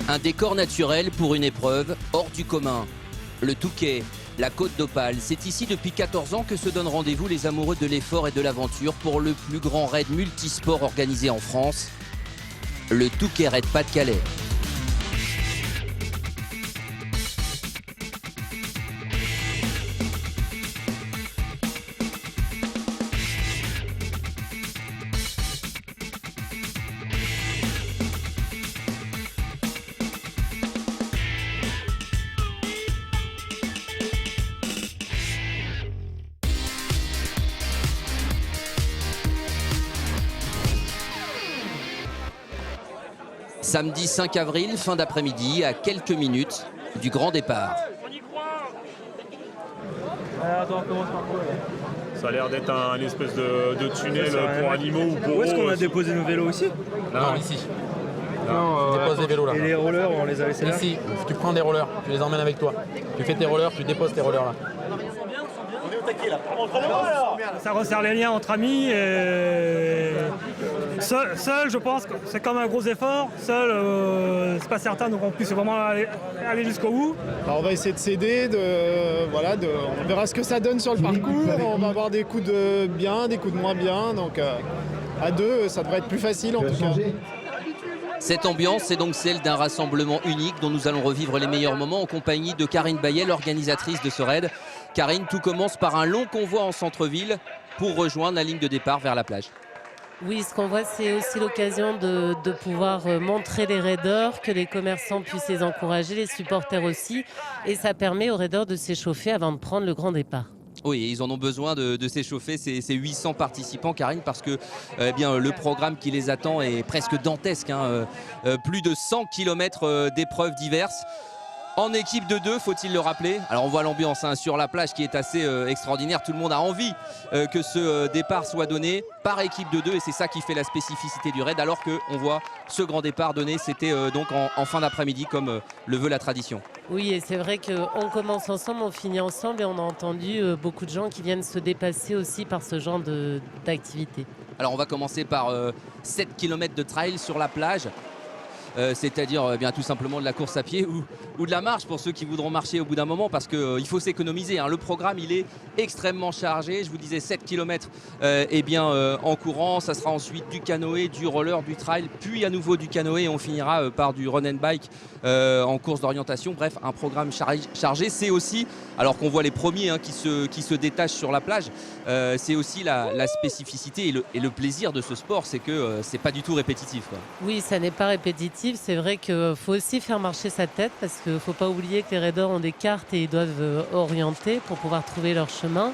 Un décor naturel pour une épreuve hors du commun. Le Touquet, la Côte d'Opale, c'est ici depuis 14 ans que se donnent rendez-vous les amoureux de l'effort et de l'aventure pour le plus grand raid multisport organisé en France, le Touquet Raid Pas-de-Calais. Samedi 5 avril, fin d'après-midi, à quelques minutes du grand départ. Ça a l'air d'être un espèce de tunnel pour animaux ou pour... Où est-ce qu'on a déposé nos vélos ici? Non, ici. Tu déposes des vélos là. Et les rollers, on les a laissés là? Ici, tu prends des rollers, tu les emmènes avec toi. Tu fais tes rollers, tu déposes tes rollers là. Ça resserre les liens entre amis. Et... Seul, je pense que c'est comme un gros effort. Seul, c'est pas certain, donc on puisse vraiment aller jusqu'au bout. Alors on va essayer de s'aider, on verra ce que ça donne sur le parcours. On va avoir des coups de bien, des coups de moins bien. Donc à deux, ça devrait être plus facile en tout cas. Cette ambiance, c'est donc celle d'un rassemblement unique dont nous allons revivre les meilleurs moments en compagnie de Karine Bayet, l'organisatrice de ce raid. Karine, tout commence par un long convoi en centre-ville pour rejoindre la ligne de départ vers la plage. Oui, ce qu'on voit, c'est aussi l'occasion de pouvoir montrer les raiders, que les commerçants puissent les encourager, les supporters aussi. Et ça permet aux raiders de s'échauffer avant de prendre le grand départ. Oui, ils en ont besoin de s'échauffer, ces 800 participants, Karine, parce que le programme qui les attend est presque dantesque. Plus de 100 km d'épreuves diverses. En équipe de 2, faut-il le rappeler. Alors on voit l'ambiance sur la plage qui est assez extraordinaire. Tout le monde a envie que ce départ soit donné par équipe de 2 et c'est ça qui fait la spécificité du raid. Alors qu'on voit ce grand départ donné, c'était donc en fin d'après-midi comme le veut la tradition. Oui, et c'est vrai qu'on commence ensemble, on finit ensemble et on a entendu beaucoup de gens qui viennent se dépasser aussi par ce genre d'activité. Alors on va commencer par 7 km de trail sur la plage. C'est-à-dire tout simplement de la course à pied ou de la marche pour ceux qui voudront marcher au bout d'un moment parce qu'il faut s'économiser. Le programme il est extrêmement chargé. Je vous disais 7 km en courant. Ça sera ensuite du canoë, du roller, du trail, puis à nouveau du canoë et on finira par du run and bike en course d'orientation. Bref, un programme chargé. C'est aussi, alors qu'on voit les premiers qui se détachent sur la plage, c'est aussi la spécificité et le plaisir de ce sport, c'est que c'est pas du tout répétitif, quoi. Oui, ça n'est pas répétitif. C'est vrai qu'il faut aussi faire marcher sa tête parce qu'il ne faut pas oublier que les raiders ont des cartes et ils doivent orienter pour pouvoir trouver leur chemin.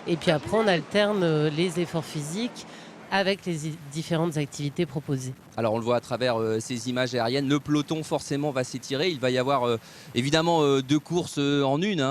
Et puis après, on alterne les efforts physiques avec les différentes activités proposées. Alors on le voit à travers ces images aériennes, le peloton forcément va s'étirer, il va y avoir évidemment 2 courses en une.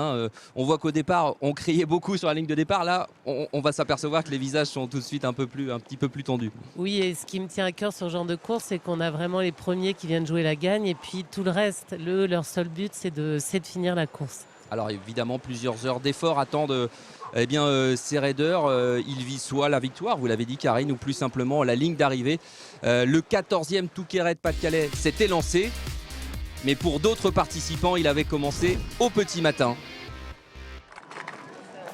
On voit qu'au départ on criait beaucoup sur la ligne de départ, là on va s'apercevoir que les visages sont tout de suite un petit peu plus tendus. Oui, et ce qui me tient à cœur sur ce genre de course, c'est qu'on a vraiment les premiers qui viennent jouer la gagne et puis tout le reste, leur seul but c'est de finir la course. Alors évidemment plusieurs heures d'effort attendent ces raiders, ils visent soit la victoire, vous l'avez dit Karine, ou plus simplement la ligne d'arrivée. Le 14e Touquet Raid Pas-de-Calais s'était lancé, mais pour d'autres participants, il avait commencé au petit matin.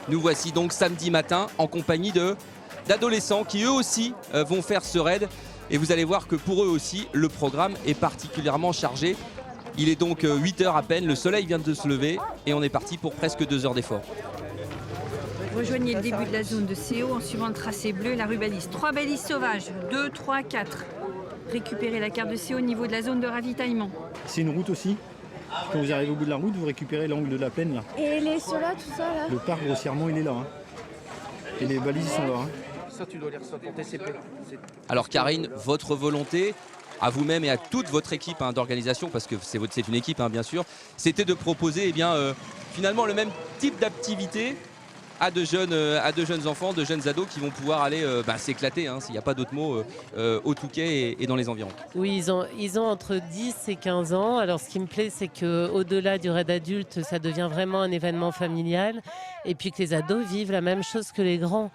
Nous voici donc samedi matin en compagnie d'adolescents qui eux aussi vont faire ce raid. Et vous allez voir que pour eux aussi, le programme est particulièrement chargé. Il est donc 8h à peine, le soleil vient de se lever et on est parti pour presque 2 heures d'effort. Rejoignez le début de la zone de CO en suivant le tracé bleu et la rue Balise. 3 balises sauvages, 2, 3, 4. Récupérez la carte de CO au niveau de la zone de ravitaillement. C'est une route aussi. Quand vous arrivez au bout de la route, vous récupérez l'angle de la plaine là. Et les ceux-là, tout ça là? Le parc grossièrement il est là. Et les balises sont là. Ça tu dois lire ça pour TCP. Alors Karine, votre volonté à vous-même et à toute votre équipe d'organisation, parce que c'est une équipe bien sûr, c'était de proposer finalement le même type d'activité à de jeunes enfants, de jeunes ados qui vont pouvoir aller s'éclater, s'il n'y a pas d'autre mot, au Touquet et dans les environs. Oui, ils ont entre 10 et 15 ans. Alors ce qui me plaît, c'est qu'au-delà du raid adulte, ça devient vraiment un événement familial. Et puis que les ados vivent la même chose que les grands.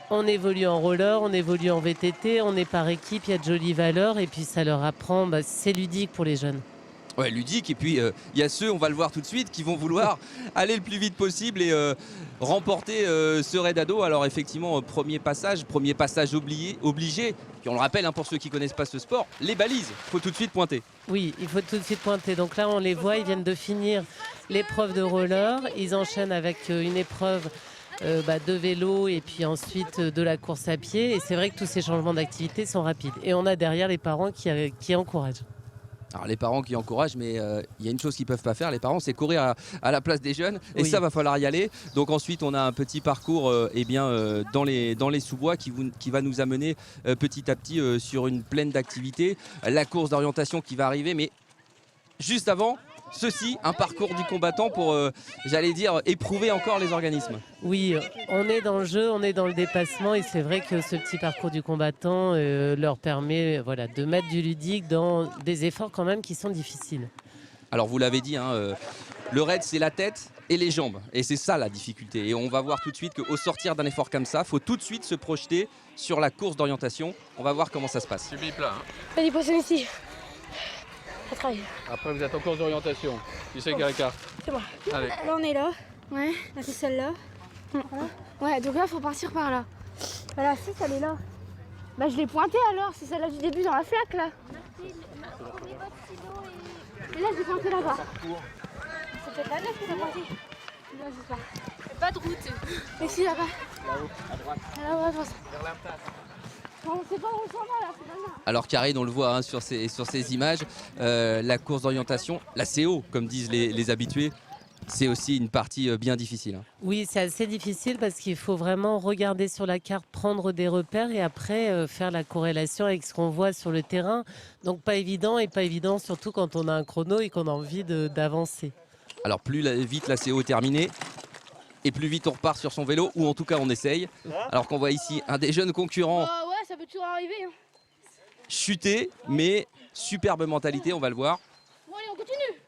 On évolue en roller, on évolue en VTT, on est par équipe, il y a de jolies valeurs. Et puis ça leur apprend, c'est ludique pour les jeunes. Ouais, ludique. Et puis il y a ceux, on va le voir tout de suite, qui vont vouloir aller le plus vite possible et remporter ce raid ado. Alors effectivement, premier passage obligé. Puis on le rappelle, pour ceux qui ne connaissent pas ce sport, les balises, il faut tout de suite pointer. Oui, il faut tout de suite pointer. Donc là, on les voit, ils viennent de finir l'épreuve de roller. Ils enchaînent avec une épreuve de vélo et puis ensuite de la course à pied. Et c'est vrai que tous ces changements d'activité sont rapides. Et on a derrière les parents qui encouragent. Alors les parents qui encouragent, mais il y a une chose qu'ils ne peuvent pas faire, les parents, c'est courir à la place des jeunes. Et ça, va falloir y aller. Donc ensuite, on a un petit parcours dans les sous-bois qui va nous amener petit à petit sur une plaine d'activité. La course d'orientation qui va arriver, mais juste avant, ceci, un parcours du combattant pour, éprouver encore les organismes. Oui, on est dans le jeu, on est dans le dépassement et c'est vrai que ce petit parcours du combattant leur permet de mettre du ludique dans des efforts quand même qui sont difficiles. Alors vous l'avez dit, le raid c'est la tête et les jambes et c'est ça la difficulté. Et on va voir tout de suite qu'au sortir d'un effort comme ça, il faut tout de suite se projeter sur la course d'orientation. On va voir comment ça se passe. Tu bipes là. Vas-y, poisson ici. Après, vous êtes en course d'orientation. Tu sais quelle carte? C'est moi. Allez. Là, on est là. Ouais. Là, c'est celle-là. Voilà. Ouais, donc là, faut partir par là. Voilà, si, elle est là. Bah, je l'ai pointée alors. C'est celle-là du début dans la flaque, là. Et là, je l'ai pointée là-bas. C'est peut-être la 9 que t'as pointé. Là, je sais pas. Pas de route. Mais si, là-bas. Là-haut, à droite. Là-haut, à droite. Vers l'impasse. On sait pas où on s'en va là, c'est pas là. Alors Karine, on le voit sur ces images, la course d'orientation, la CO comme disent les habitués, c'est aussi une partie bien difficile. Oui, c'est assez difficile parce qu'il faut vraiment regarder sur la carte, prendre des repères et après faire la corrélation avec ce qu'on voit sur le terrain. Donc pas évident surtout quand on a un chrono et qu'on a envie d'avancer. Alors plus vite la CO est terminée, et plus vite on repart sur son vélo, ou en tout cas on essaye. Alors qu'on voit ici un des jeunes concurrents Ouais, ça peut toujours arriver. chuter, mais superbe mentalité, on va le voir. Bon, allez, on continue.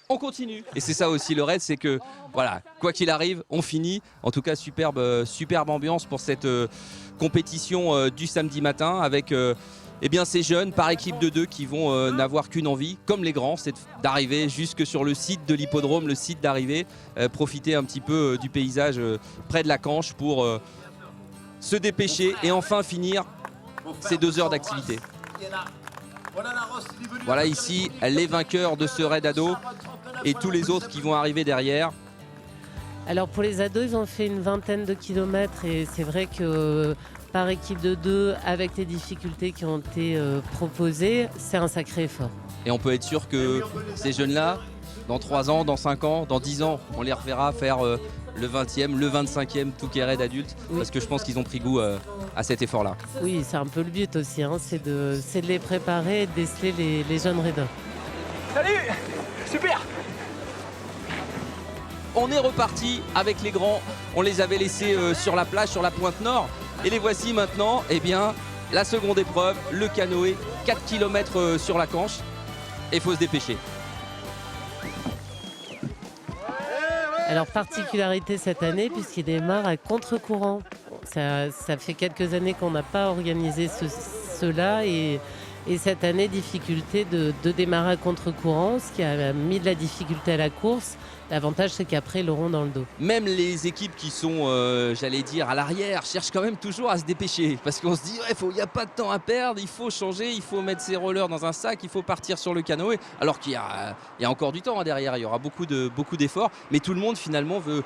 On continue. Et c'est ça aussi le raid, c'est que voilà, quoi qu'il arrive, on finit. En tout cas, superbe ambiance pour cette compétition du samedi matin avec ces jeunes par équipe de 2 qui vont n'avoir qu'une envie, comme les grands, c'est d'arriver jusque sur le site de l'hippodrome, le site d'arrivée, profiter un petit peu du paysage près de la Canche pour se dépêcher et enfin finir ces 2 heures d'activité. Voilà ici les vainqueurs de ce raid ado et tous les autres qui vont arriver derrière. Alors pour les ados, ils ont fait une vingtaine de kilomètres et c'est vrai que par équipe de 2, avec les difficultés qui ont été proposées, c'est un sacré effort. Et on peut être sûr que ces jeunes-là, dans 3 ans, dans 5 ans, dans 10 ans, on les reverra faire le 20e, le 25e Touquet Raid adulte, parce que je pense qu'ils ont pris goût à cet effort-là. Oui, c'est un peu le but aussi, c'est de les préparer et de déceler les jeunes raiders. Salut! Super! On est reparti avec les grands, on les avait laissés sur la plage, sur la pointe nord, et les voici maintenant, la seconde épreuve, le canoë, 4 km sur la Canche, et il faut se dépêcher. Alors particularité cette année puisqu'il démarre à contre-courant. Ça fait quelques années qu'on n'a pas organisé cela et cette année difficulté de démarrer à contre-courant, ce qui a mis de la difficulté à la course. L'avantage c'est qu'après ils l'auront dans le dos. Même les équipes qui sont, à l'arrière, cherchent quand même toujours à se dépêcher. Parce qu'on se dit, il n'y a pas de temps à perdre, il faut changer, il faut mettre ses rollers dans un sac, il faut partir sur le canoë. Alors qu'il y a encore du temps derrière, il y aura beaucoup d'efforts. Mais tout le monde finalement veut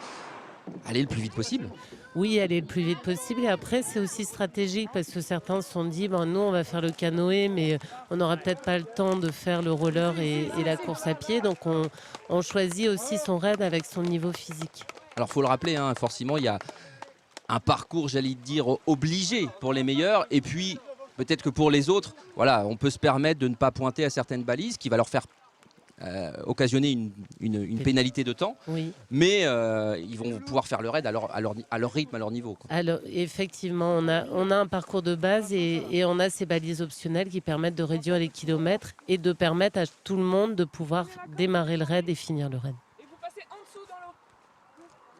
aller le plus vite possible. Oui, aller le plus vite possible. Et après, c'est aussi stratégique parce que certains se sont dit, nous, on va faire le canoë, mais on n'aura peut-être pas le temps de faire le roller et la course à pied. Donc, on choisit aussi son raid avec son niveau physique. Alors, il faut le rappeler, forcément, il y a un parcours, obligé pour les meilleurs. Et puis, peut-être que pour les autres, on peut se permettre de ne pas pointer à certaines balises qui va leur faire occasionner une pénalité de temps, oui. Mais ils vont pouvoir faire le raid à leur rythme, à leur niveau. Alors effectivement, on a un parcours de base et on a ces balises optionnelles qui permettent de réduire les kilomètres et de permettre à tout le monde de pouvoir démarrer le raid et finir le raid. Et vous passez en dessous dans l'eau.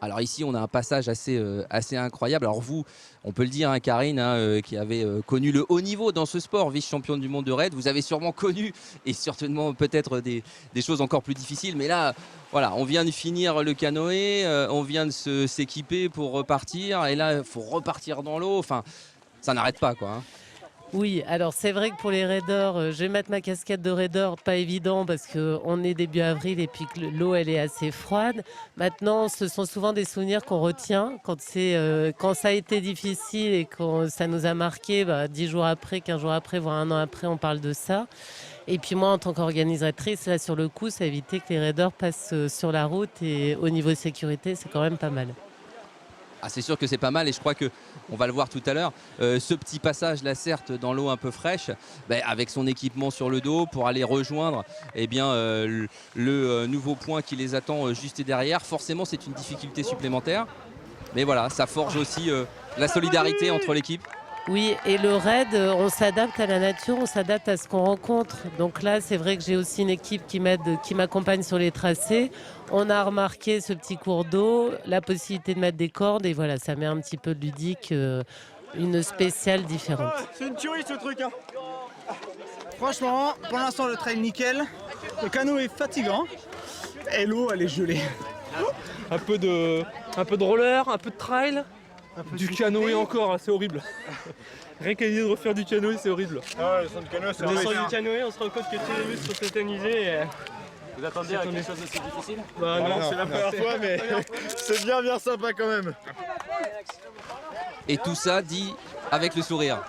Alors ici, on a un passage assez incroyable. Alors vous, on peut le dire, hein, Karine, qui avait connu le haut niveau dans ce sport, vice-championne du monde de raid, vous avez sûrement connu, et certainement peut-être des choses encore plus difficiles. Mais là, voilà, on vient de finir le canoë, on vient de s'équiper pour repartir, et là, il faut repartir dans l'eau. Enfin, ça n'arrête pas, quoi. Hein. Oui, alors c'est vrai que pour les raiders, je vais mettre ma casquette de raider, pas évident parce qu'on est début avril et puis que l'eau elle est assez froide. Maintenant, ce sont souvent des souvenirs qu'on retient quand ça a été difficile et quand ça nous a marqué, 10 jours après, 15 jours après, voire un an après, on parle de ça. Et puis moi, en tant qu'organisatrice, là sur le coup, ça a évité que les raiders passent sur la route et au niveau sécurité, c'est quand même pas mal. Ah, c'est sûr que c'est pas mal et je crois qu'on va le voir tout à l'heure. Ce petit passage là, certes, dans l'eau un peu fraîche, avec son équipement sur le dos pour aller rejoindre le nouveau point qui les attend juste derrière. Forcément, c'est une difficulté supplémentaire. Mais voilà, ça forge aussi la solidarité entre l'équipe. Oui, et le raid, on s'adapte à la nature, on s'adapte à ce qu'on rencontre. Donc là, c'est vrai que j'ai aussi une équipe qui m'accompagne sur les tracés. On a remarqué ce petit cours d'eau, la possibilité de mettre des cordes, et voilà, ça met un petit peu de ludique, une spéciale différente. C'est une tuerie ce truc, hein. Franchement, pour l'instant, le trail nickel. Le canot est fatigant et l'eau, elle est gelée. Un peu de roller, un peu de trail. Du canoë encore, hein, c'est horrible. Rien qu'à l'idée de refaire du canoë, c'est horrible. Ah ouais, le son de canoë, c'est On descend horrible. du canoë, on se rend compte que tous les muscles sont tétanisés. Et... Vous attendez à quelque chose d'aussi difficile? Bah, non, c'est la première fois, mais c'est bien sympa quand même. Et tout ça dit avec le sourire.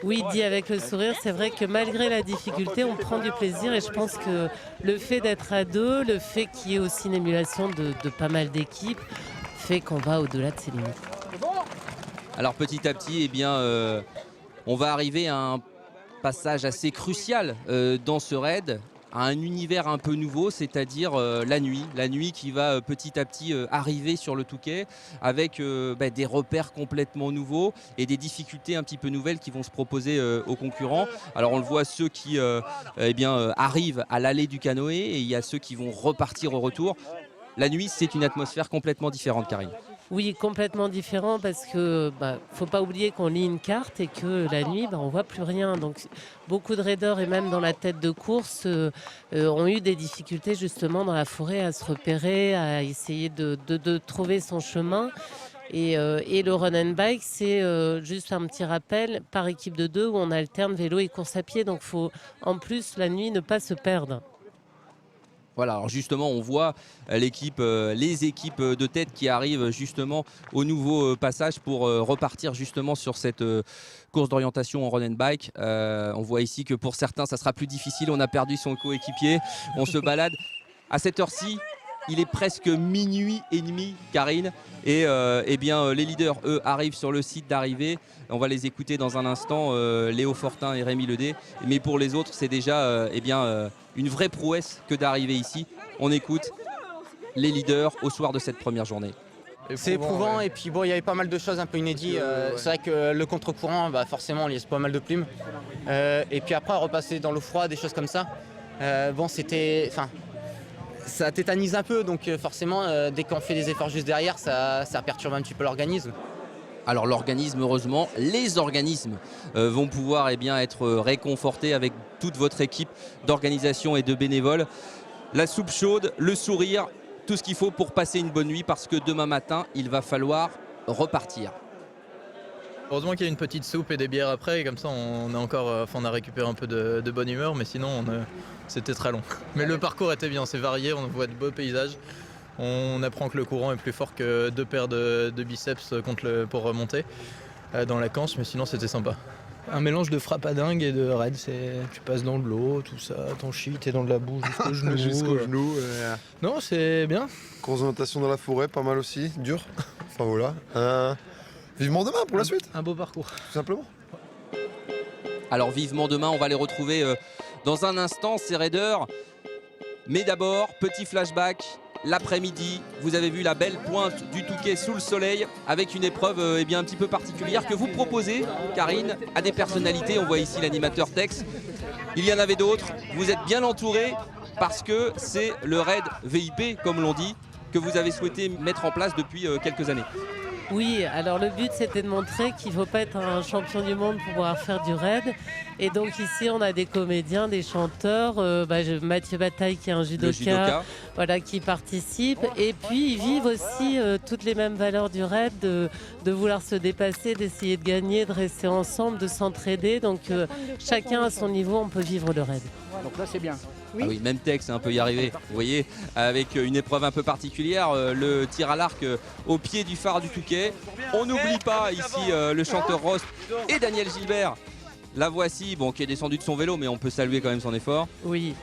Oui, dit avec le sourire, c'est vrai que malgré la difficulté, on prend du plaisir et je pense que le fait d'être à deux, le fait qu'il y ait aussi une émulation de pas mal d'équipes, fait qu'on va au-delà de ses limites. Alors petit à petit, on va arriver à un passage assez crucial dans ce raid, à un univers un peu nouveau, c'est-à-dire la nuit qui va petit à petit arriver sur le Touquet avec des repères complètement nouveaux et des difficultés un petit peu nouvelles qui vont se proposer aux concurrents. Alors on le voit, ceux qui arrivent à l'allée du canoë et il y a ceux qui vont repartir au retour. La nuit, c'est une atmosphère complètement différente, Karine. Oui, complètement différent parce que faut pas oublier qu'on lit une carte et que la nuit, on voit plus rien. Donc beaucoup de raiders et même dans la tête de course ont eu des difficultés justement dans la forêt à se repérer, à essayer de trouver son chemin. Et le run and bike, c'est juste un petit rappel par équipe de 2 où on alterne vélo et course à pied. Donc il faut en plus la nuit ne pas se perdre. Voilà, alors justement, on voit les équipes de tête qui arrivent justement au nouveau passage pour repartir justement sur cette course d'orientation en run and bike. On voit ici que pour certains, ça sera plus difficile. On a perdu son coéquipier. On se balade. À cette heure-ci, il est presque minuit et demi, Karine. Et les leaders, eux, arrivent sur le site d'arrivée. On va les écouter dans un instant, Léo Fortin et Rémi Ledé. Mais pour les autres, c'est déjà une vraie prouesse que d'arriver ici. On écoute les leaders au soir de cette première journée. C'est éprouvant et puis bon, il y avait pas mal de choses un peu inédites. C'est vrai que le contre-courant, forcément, on y laisse pas mal de plumes. Et puis après, repasser dans l'eau froide, des choses comme ça. Ça tétanise un peu, donc forcément, dès qu'on fait des efforts juste derrière, ça perturbe un petit peu l'organisme. Alors l'organisme, heureusement, les organismes vont pouvoir être réconfortés avec toute votre équipe d'organisation et de bénévoles. La soupe chaude, le sourire, tout ce qu'il faut pour passer une bonne nuit parce que demain matin, il va falloir repartir. Heureusement qu'il y a une petite soupe et des bières après, et comme ça on a récupéré un peu de bonne humeur, mais sinon c'était très long. Mais le parcours était bien, c'est varié, on voit de beaux paysages. On apprend que le courant est plus fort que 2 paires de biceps pour remonter dans la canche, mais sinon c'était sympa. Un mélange de frappadingue et de raid, tu passes dans de l'eau, tout ça, ton shit, t'es dans de la boue jusqu'au genou. Jusqu'au genou. Non, c'est bien. Grosse orientation dans la forêt, pas mal aussi, dur. Enfin voilà. Vivement demain pour la suite. Un beau parcours. Tout simplement. Alors vivement demain, on va les retrouver dans un instant, ces raiders. Mais d'abord, petit flashback. L'après-midi, vous avez vu la belle pointe du Touquet sous le soleil avec une épreuve un petit peu particulière que vous proposez, Karine, à des personnalités. On voit ici l'animateur Tex. Il y en avait d'autres. Vous êtes bien entourés parce que c'est le raid VIP, comme l'on dit. que vous avez souhaité mettre en place depuis quelques années. Oui, alors le but c'était de montrer qu'il ne faut pas être un champion du monde pour pouvoir faire du raid. Et donc ici on a des comédiens, des chanteurs, Mathieu Bataille qui est un judoka. Voilà, qui participe. Et puis ils vivent aussi toutes les mêmes valeurs du raid, de vouloir se dépasser, d'essayer de gagner, de rester ensemble, de s'entraider. Donc chacun à son niveau on peut vivre le raid. Donc là c'est bien. Ah oui, même texte, on peut y arriver. Vous voyez, avec une épreuve un peu particulière, le tir à l'arc au pied du phare du Touquet. On n'oublie pas ici le chanteur Rost et Daniel Gilbert. La voici, qui est descendu de son vélo, mais on peut saluer quand même son effort. Oui.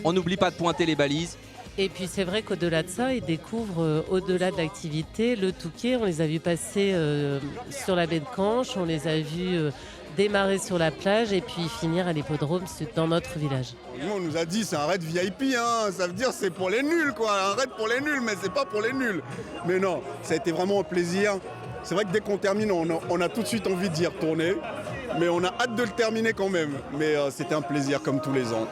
On n'oublie pas de pointer les balises. Et puis c'est vrai qu'au-delà de ça, ils découvrent au-delà de l'activité le Touquet. On les a vus passer sur la baie de Canche, on les a vus démarrer sur la plage et puis finir à l'hippodrome dans notre village. Nous, on nous a dit c'est un raid VIP, hein. Ça veut dire c'est pour les nuls, quoi. Un raid pour les nuls, mais c'est pas pour les nuls. Mais non, ça a été vraiment un plaisir. C'est vrai que dès qu'on termine, on a tout de suite envie d'y retourner, mais on a hâte de le terminer quand même. Mais c'était un plaisir comme tous les ans.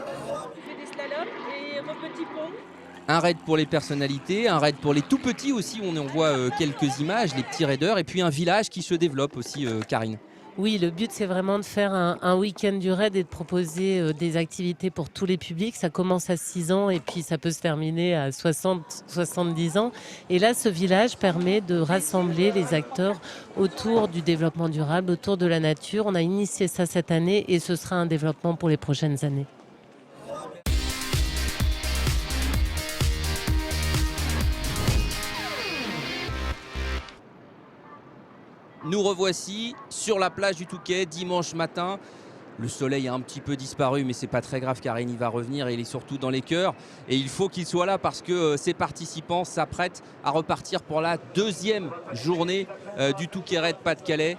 Un raid pour les personnalités, un raid pour les tout petits aussi, on en voit quelques images, les petits raiders, et puis un village qui se développe aussi, Karine. Oui, le but c'est vraiment de faire un week-end du raid et de proposer des activités pour tous les publics. Ça commence à 6 ans et puis ça peut se terminer à 60, 70 ans. Et là, ce village permet de rassembler les acteurs autour du développement durable, autour de la nature. On a initié ça cette année et ce sera un développement pour les prochaines années. Nous revoici sur la plage du Touquet dimanche matin. Le soleil a un petit peu disparu, mais c'est pas très grave car il va revenir et il est surtout dans les cœurs. Et il faut qu'il soit là parce que ces participants s'apprêtent à repartir pour la deuxième journée du Touquet Raid Pas-de-Calais.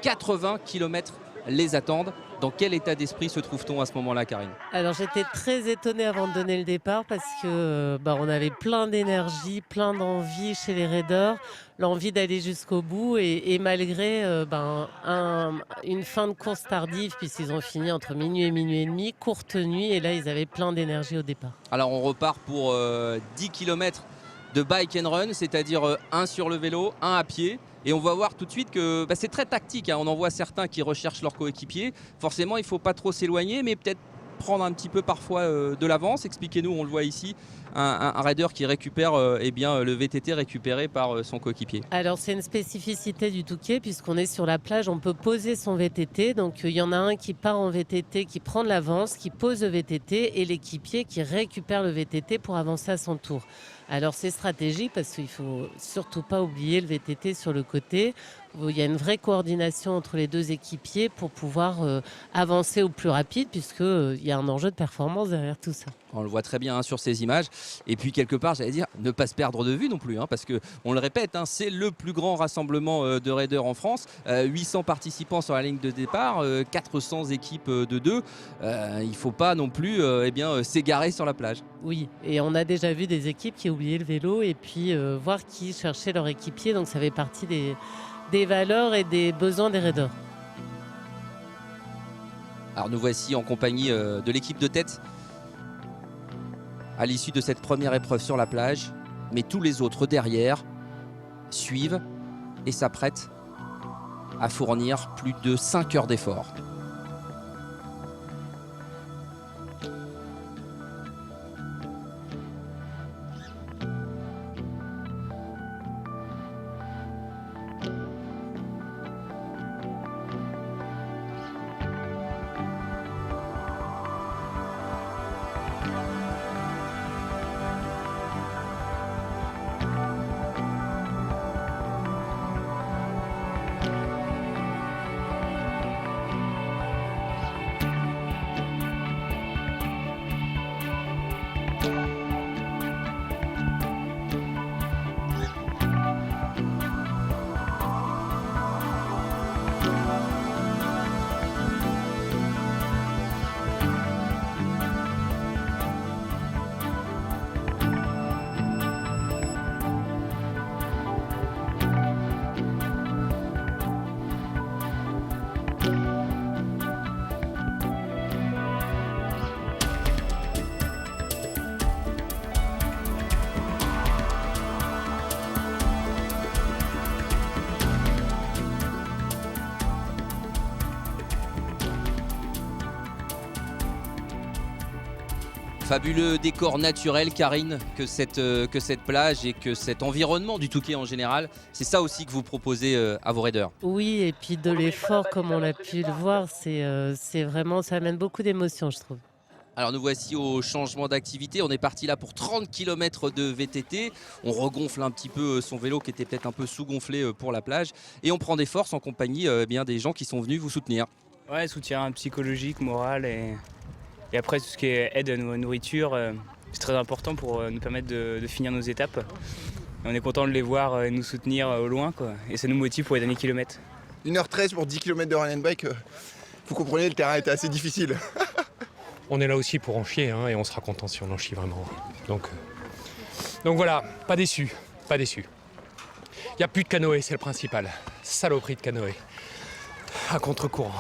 80 km les attendent. Dans quel état d'esprit se trouve-t-on à ce moment-là, Karine? Alors j'étais très étonnée avant de donner le départ parce que on avait plein d'énergie, plein d'envie chez les raiders, l'envie d'aller jusqu'au bout et malgré une fin de course tardive puisqu'ils ont fini entre minuit et demi, courte nuit et là ils avaient plein d'énergie au départ. Alors on repart pour 10 km de bike and run, c'est-à-dire un sur le vélo, un à pied. Et on va voir tout de suite que c'est très tactique, hein. On en voit certains qui recherchent leur coéquipier. Forcément, il ne faut pas trop s'éloigner, mais peut-être prendre un petit peu parfois de l'avance. Expliquez-nous, on le voit ici, un raider qui récupère le VTT récupéré par son coéquipier. Alors c'est une spécificité du Touquet puisqu'on est sur la plage, on peut poser son VTT. Donc il y en a un qui part en VTT, qui prend de l'avance, qui pose le VTT et l'équipier qui récupère le VTT pour avancer à son tour. Alors c'est stratégique parce qu'il ne faut surtout pas oublier le VTT sur le côté. Il y a une vraie coordination entre les deux équipiers pour pouvoir avancer au plus rapide puisqu'il y a un enjeu de performance derrière tout ça. On le voit très bien sur ces images. Et puis quelque part, j'allais dire, ne pas se perdre de vue non plus. Parce qu'on le répète, c'est le plus grand rassemblement de raiders en France. 800 participants sur la ligne de départ, 400 équipes de 2. Il ne faut pas non plus s'égarer sur la plage. Oui, et on a déjà vu des équipes qui oubliaient le vélo et puis voir qui cherchait leur équipier. Donc ça fait partie des valeurs et des besoins des raiders. Alors nous voici en compagnie de l'équipe de tête à l'issue de cette première épreuve sur la plage, mais tous les autres derrière suivent et s'apprêtent à fournir plus de 5 heures d'effort. Fabuleux décor naturel, Karine, que cette plage et que cet environnement du Touquet en général. C'est ça aussi que vous proposez à vos raiders. Oui, et puis de l'effort, comme on l'a pu le voir, c'est vraiment, ça amène beaucoup d'émotions, je trouve. Alors nous voici au changement d'activité. On est parti là pour 30 km de VTT. On regonfle un petit peu son vélo qui était peut-être un peu sous-gonflé pour la plage. Et on prend des forces en compagnie bien des gens qui sont venus vous soutenir. Ouais, soutien psychologique, moral et après tout ce qui est aide à nourriture, c'est très important pour nous permettre de finir nos étapes. Et on est content de les voir nous soutenir au loin, quoi. Et ça nous motive pour les derniers kilomètres. 1h13 pour 10 km de run and bike, vous comprenez, le terrain était assez difficile. On est là aussi pour en chier hein, et on sera content si on en chie vraiment. Donc voilà, pas déçu, pas déçu. Il n'y a plus de canoë, c'est le principal. Saloperie de canoë. À contre-courant.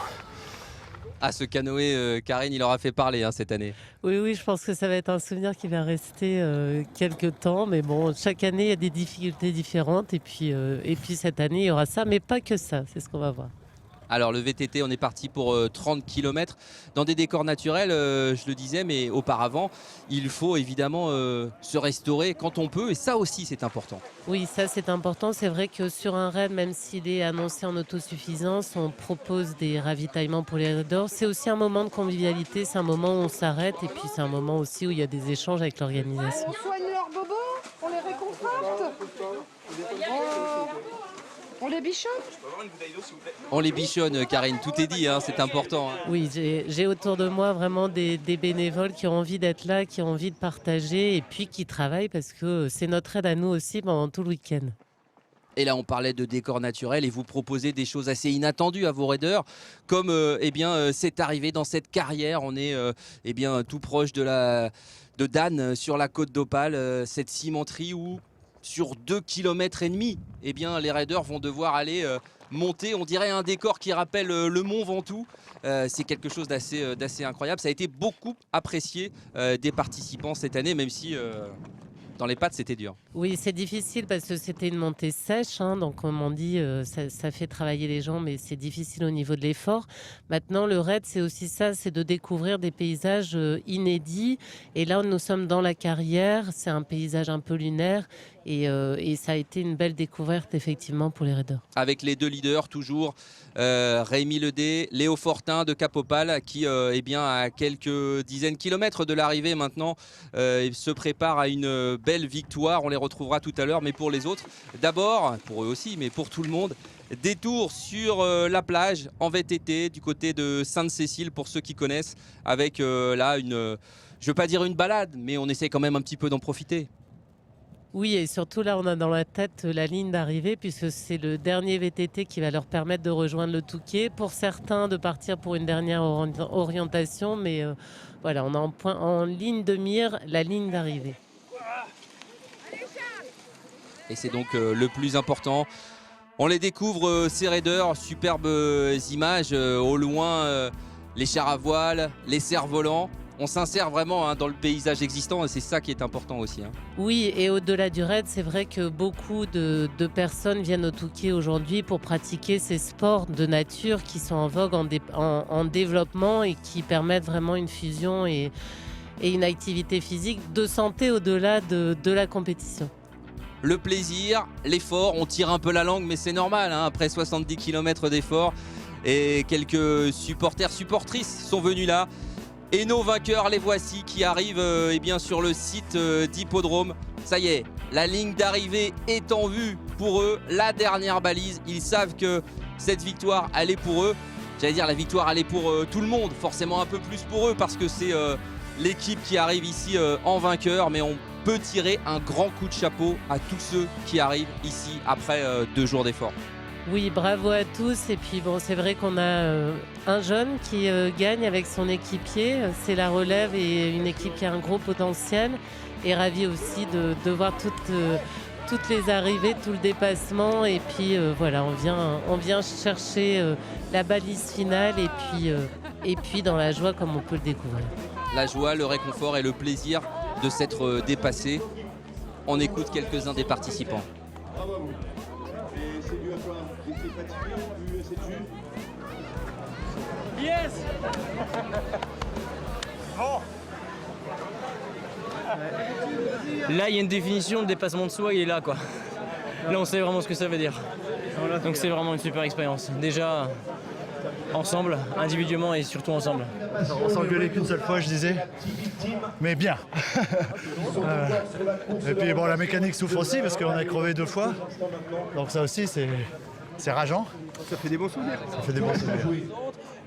Ah, ce canoë, Karine, il aura fait parler hein, cette année. Oui, je pense que ça va être un souvenir qui va rester quelques temps. Mais bon, chaque année, il y a des difficultés différentes. Et puis cette année, il y aura ça, mais pas que ça. C'est ce qu'on va voir. Alors le VTT, on est parti pour 30 km dans des décors naturels, je le disais, mais auparavant, il faut évidemment se restaurer quand on peut, et ça aussi c'est important. Oui, ça c'est important. C'est vrai que sur un raid, même s'il est annoncé en autosuffisance, on propose des ravitaillements pour les raiders. C'est aussi un moment de convivialité, c'est un moment où on s'arrête, et puis c'est un moment aussi où il y a des échanges avec l'organisation. On soigne leurs bobos, on les réconforte. On les bichonne. On les bichonne, Karine, tout est dit, hein, c'est important. Hein. Oui, j'ai autour de moi vraiment des bénévoles qui ont envie d'être là, qui ont envie de partager et puis qui travaillent parce que c'est notre aide à nous aussi pendant tout le week-end. Et là, on parlait de décor naturel et vous proposez des choses assez inattendues à vos raiders, comme cette arrivée dans cette carrière. On est tout proche de Dan sur la côte d'Opale, cette cimenterie où sur 2,5 km, les raiders vont devoir aller monter, on dirait un décor qui rappelle le Mont Ventoux. C'est quelque chose d'assez incroyable. Ça a été beaucoup apprécié des participants cette année, même si dans les pattes c'était dur. Oui, c'est difficile parce que c'était une montée sèche, hein, donc comme on dit, ça fait travailler les gens, mais c'est difficile au niveau de l'effort. Maintenant, le raid, c'est aussi ça, c'est de découvrir des paysages inédits. Et là, nous sommes dans la carrière, c'est un paysage un peu lunaire. Et ça a été une belle découverte effectivement pour les raiders. Avec les deux leaders toujours, Rémi Ledé, Léo Fortin de Cap-Opale qui à quelques dizaines de kilomètres de l'arrivée maintenant se prépare à une belle victoire. On les retrouvera tout à l'heure, mais pour les autres, d'abord, pour eux aussi, mais pour tout le monde, détour sur la plage en VTT du côté de Sainte-Cécile pour ceux qui connaissent, avec là je ne veux pas dire une balade, mais on essaie quand même un petit peu d'en profiter. Oui, et surtout là, on a dans la tête la ligne d'arrivée puisque c'est le dernier VTT qui va leur permettre de rejoindre le Touquet. Pour certains, de partir pour une dernière orientation, mais voilà, on a en ligne de mire la ligne d'arrivée. Et c'est donc le plus important. On les découvre, ces raiders, superbes images, au loin, les chars à voile, les cerfs-volants. On s'insère vraiment dans le paysage existant et c'est ça qui est important aussi. Hein. Oui, et au-delà du raid, c'est vrai que beaucoup de personnes viennent au Touquet aujourd'hui pour pratiquer ces sports de nature qui sont en vogue, en développement et qui permettent vraiment une fusion et une activité physique de santé au-delà de la compétition. Le plaisir, l'effort, on tire un peu la langue mais c'est normal, hein, après 70 km d'effort et quelques supporters, supportrices sont venus là. Et nos vainqueurs, les voici, qui arrivent sur le site d'Hippodrome. Ça y est, la ligne d'arrivée est en vue pour eux. La dernière balise, ils savent que cette victoire, elle est pour eux. J'allais dire, la victoire, elle est pour tout le monde. Forcément un peu plus pour eux parce que c'est l'équipe qui arrive ici en vainqueur. Mais on peut tirer un grand coup de chapeau à tous ceux qui arrivent ici après 2 jours d'effort. Oui, bravo à tous. Et puis bon, c'est vrai qu'on a un jeune qui gagne avec son équipier. C'est la relève et une équipe qui a un gros potentiel. Et ravi aussi de voir toutes les arrivées, tout le dépassement. Et puis voilà, on vient chercher la balise finale et puis dans la joie comme on peut le découvrir. La joie, le réconfort et le plaisir de s'être dépassé. On écoute quelques-uns des participants. Yes. Bon. Là, il y a une définition de dépassement de soi, il est là, quoi. Là, on sait vraiment ce que ça veut dire. Donc c'est vraiment une super expérience. Déjà, ensemble, individuellement et surtout ensemble. On s'engueulait qu'une seule fois, je disais, mais bien. Et puis bon, la mécanique souffre aussi parce qu'on a crevé 2 fois, donc ça aussi c'est rageant. Ça fait des bons souvenirs. Ça fait des bons souvenirs.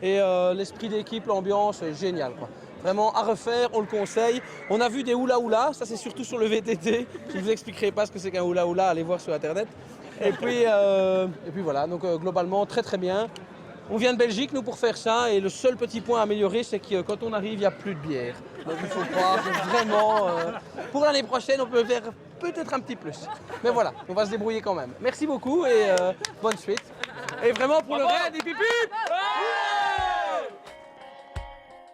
Et l'esprit d'équipe, l'ambiance, est génial, quoi. Vraiment à refaire, on le conseille. On a vu des hula-hula, ça c'est surtout sur le VTT. Je ne vous expliquerai pas ce que c'est qu'un hula-hula, allez voir sur internet. Et puis voilà, donc globalement très très bien. On vient de Belgique nous pour faire ça et le seul petit point à améliorer c'est que quand on arrive il n'y a plus de bière. Donc il faut croire que vraiment pour l'année prochaine on peut faire peut-être un petit plus. Mais voilà, on va se débrouiller quand même. Merci beaucoup et bonne suite. Et vraiment pour le raid, des pipip.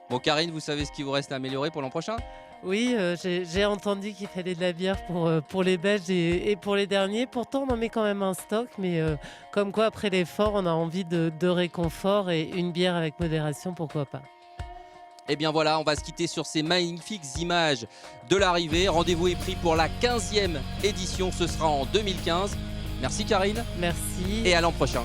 Bon, Karine, vous savez ce qu'il vous reste à améliorer pour l'an prochain? Oui, j'ai entendu qu'il fallait de la bière pour les Belges et pour les derniers. Pourtant, on en met quand même un stock, mais comme quoi, après l'effort, on a envie de réconfort et une bière avec modération, pourquoi pas. Et bien voilà, on va se quitter sur ces magnifiques images de l'arrivée. Rendez-vous est pris pour la 15e édition, ce sera en 2015. Merci Karine. Merci. Et à l'an prochain.